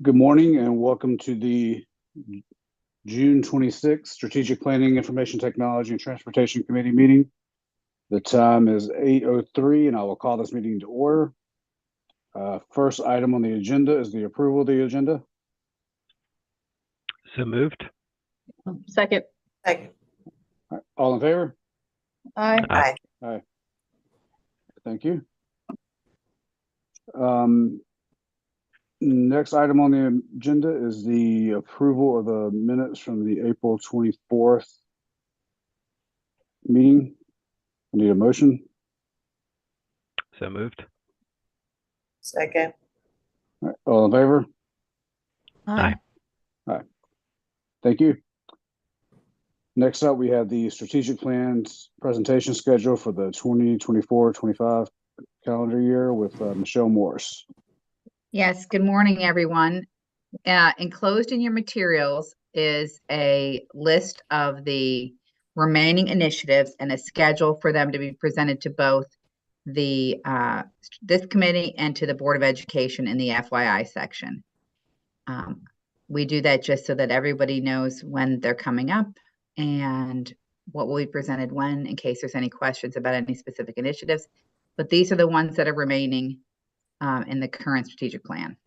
Good morning and welcome to the June 26th Strategic Planning, Information Technology, and Transportation Committee meeting. The time is 8:03 and I will call this meeting to order. First item on the agenda is the approval of the agenda. So moved. Second. All right, all in favor? Aye. Aye. Aye. Thank you. Next item on the agenda is the approval of the minutes from the April 24th meeting. I need a motion. So moved. Second. All right, all in favor? Aye. Aye. Thank you. Next up, we have the strategic plans presentation schedule for the 2024-25 calendar year with Michelle Morris. Yes, good morning, everyone. Enclosed in your materials is a list of the remaining initiatives and a schedule for them to be presented to both the this committee and to the Board of Education in the FYI section. We do that just so that everybody knows when they're coming up and what will be presented when, in case there's any questions about any specific initiatives. But these are the ones that are remaining in the current strategic plan.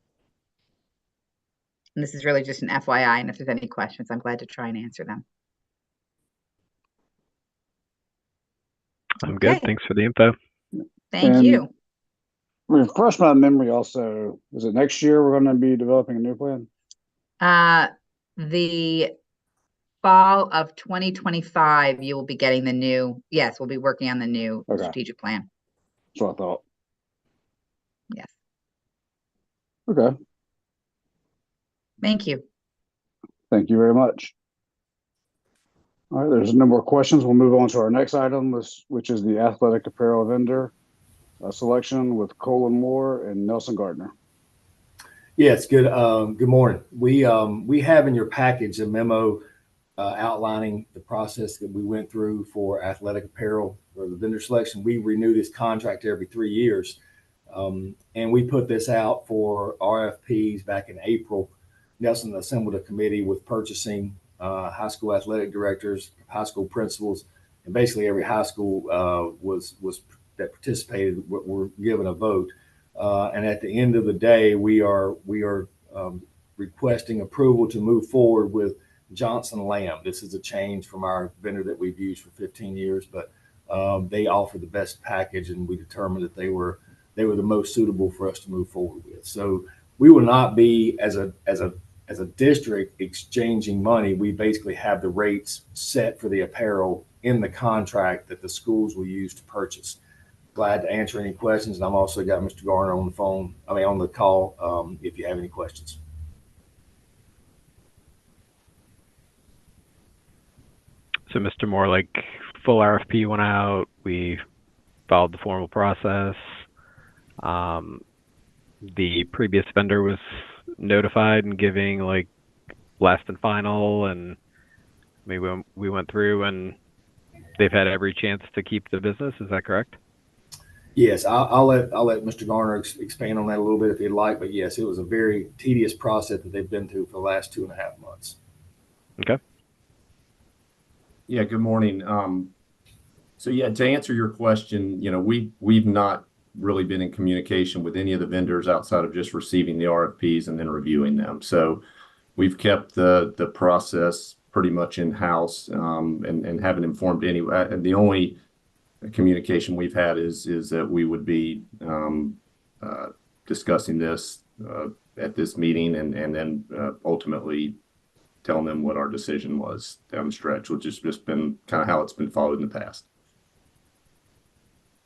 And this is really just an FYI, and if there's any questions, I'm glad to try and answer them. I'm good. Thanks for the info. Thank you. Refresh my memory also, is it next year we're going to be developing a new plan? The fall of 2025, you will be getting the new, yes, we'll be working on the new strategic plan. That's what I thought. Yes. Okay. Thank you. Thank you very much. All right, there's no more questions. We'll move on to our next item, which is the athletic apparel vendor selection with Colin Moore and Nelson Gardner. Yes, good. Good morning. We have in your package a memo outlining the process that we went through for athletic apparel for the vendor selection. We renew this contract every 3 years, and we put this out for RFPs back in April. Nelson assembled a committee with purchasing, high school athletic directors, high school principals, and basically every high school that participated were given a vote. And at the end of the day, we are requesting approval to move forward with Johnson Lamb. This is a change from our vendor that we've used for 15 years, but they offer the best package, and we determined that they were the most suitable for us to move forward with. So we will not be as a district exchanging money. We basically have the rates set for the apparel in the contract that the schools will use to purchase. Glad to answer any questions. And I've also got Mr. Garner on the phone, on the call, if you have any questions. So Mr. Moore, like full RFP went out, we followed the formal process. The previous vendor was notified and giving like last and final, and maybe we went through and they've had every chance to keep the business. Is that correct? Yes, I'll let Mr. Garner expand on that a little bit if he'd like, but yes, it was a very tedious process that they've been through for the last 2.5 months. Okay. Yeah, good morning. So yeah, to answer your question, we've not really been in communication with any of the vendors outside of just receiving the RFPs and then reviewing them. So we've kept the process pretty much in-house, and haven't informed anyone. The only communication we've had is that we would be discussing this at this meeting, and then ultimately telling them what our decision was down the stretch, which has just been kind of how it's been followed in the past.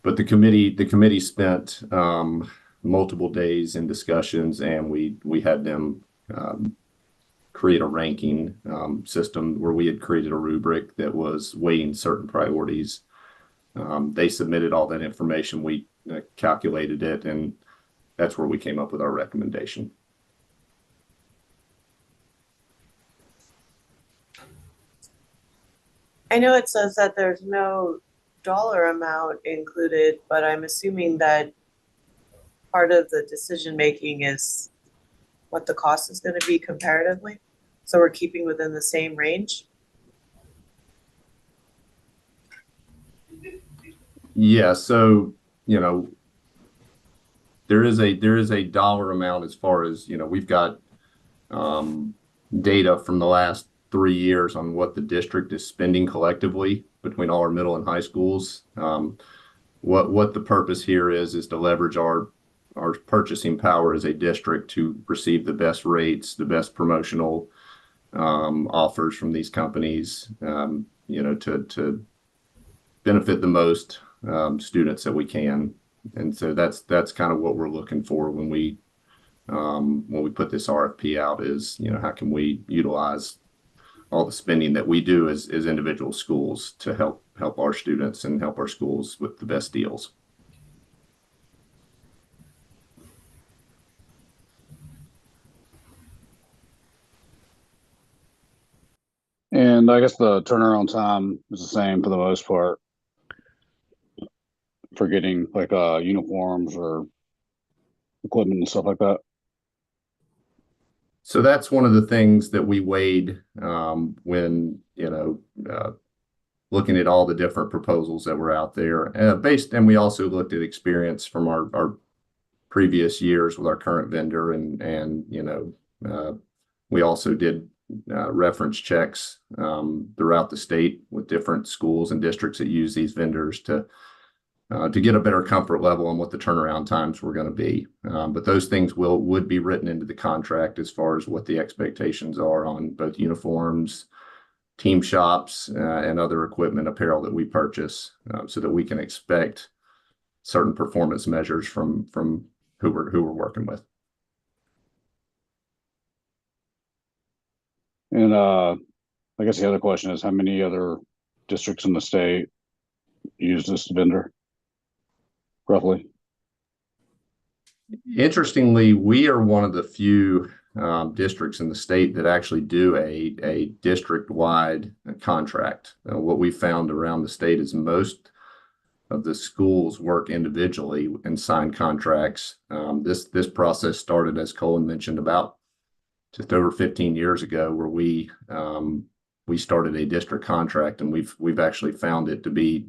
But the committee spent multiple days in discussions, and we had them create a ranking system where we had created a rubric that was weighting certain priorities. They submitted all that information. We calculated it, and that's where we came up with our recommendation. I know it says that there's no dollar amount included, but I'm assuming that part of the decision making is what the cost is gonna be comparatively? So we're keeping within the same range? Yeah, so, you know, there is a dollar amount as far as, you know, we've got data from the last 3 years on what the district is spending collectively between all our middle and high schools. What the purpose here is to leverage our purchasing power as a district to receive the best rates, the best promotional offers from these companies, you know, to benefit the most students that we can. And so that's kind of what we're looking for when we put this RFP out is, you know, how can we utilize all the spending that we do as individual schools to help our students and help our schools with the best deals. And I guess the turnaround time is the same for the most part for getting like uniforms or equipment and stuff like that. So that's one of the things that we weighed when, you know, looking at all the different proposals that were out there. And we also looked at experience from our previous years with our current vendor, and you know, we also did reference checks throughout the state with different schools and districts that use these vendors to get a better comfort level on what the turnaround times were going to be. But those things would be written into the contract as far as what the expectations are on both uniforms, team shops, and other equipment apparel that we purchase, so that we can expect certain performance measures from who we're working with. And I guess the other question is how many other districts in the state use this vendor, roughly? Interestingly, we are one of the few districts in the state that actually do a district-wide contract. What we found around the state is most of the schools work individually and sign contracts. This process started, as Colin mentioned, about just over 15 years ago, where we started a district contract, and we've actually found it to be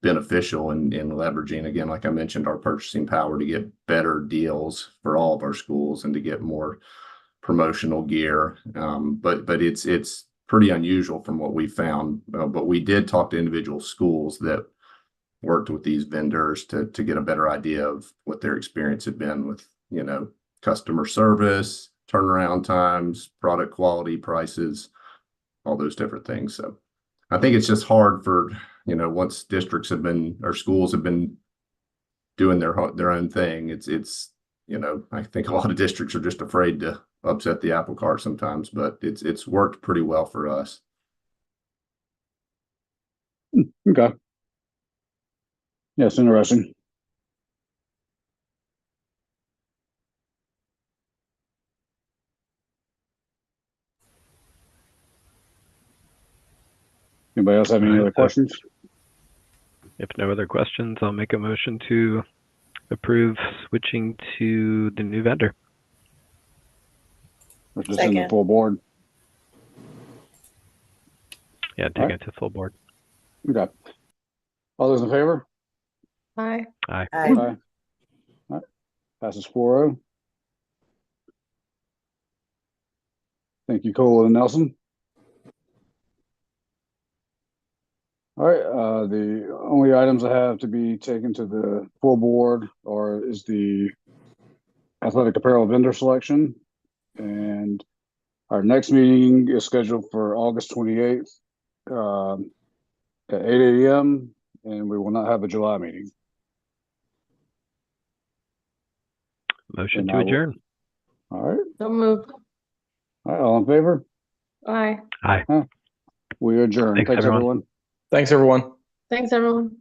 beneficial in leveraging, again, like I mentioned, our purchasing power to get better deals for all of our schools and to get more promotional gear. But it's pretty unusual from what we found. But we did talk to individual schools that worked with these vendors to get a better idea of what their experience had been with, you know, customer service, turnaround times, product quality, prices, all those different things. So I think it's just hard for, you know, once districts have been, or schools have been doing their own thing, it's, you know, I think a lot of districts are just afraid to upset the apple cart sometimes, but it's worked pretty well for us. Okay. Yeah, it's interesting. Anybody else have any All right, other questions? If no other questions, I'll make a motion to approve switching to the new vendor. Or just in the Second. full board? Yeah, All taking right. it to full board. Okay. All those in favor? Aye. Aye. Aye. All right. Passes 4-0. Thank you, Cole and Nelson. All right, the only items I have to be taken to the full board is the athletic apparel vendor selection. And our next meeting is scheduled for August 28th at 8 a.m. and we will not have a July meeting. Motion And to adjourn. All right. So moved. All right, all in favor? Aye. Aye. We adjourn. Thanks, Thanks everyone. everyone. Thanks, everyone. Thanks, everyone.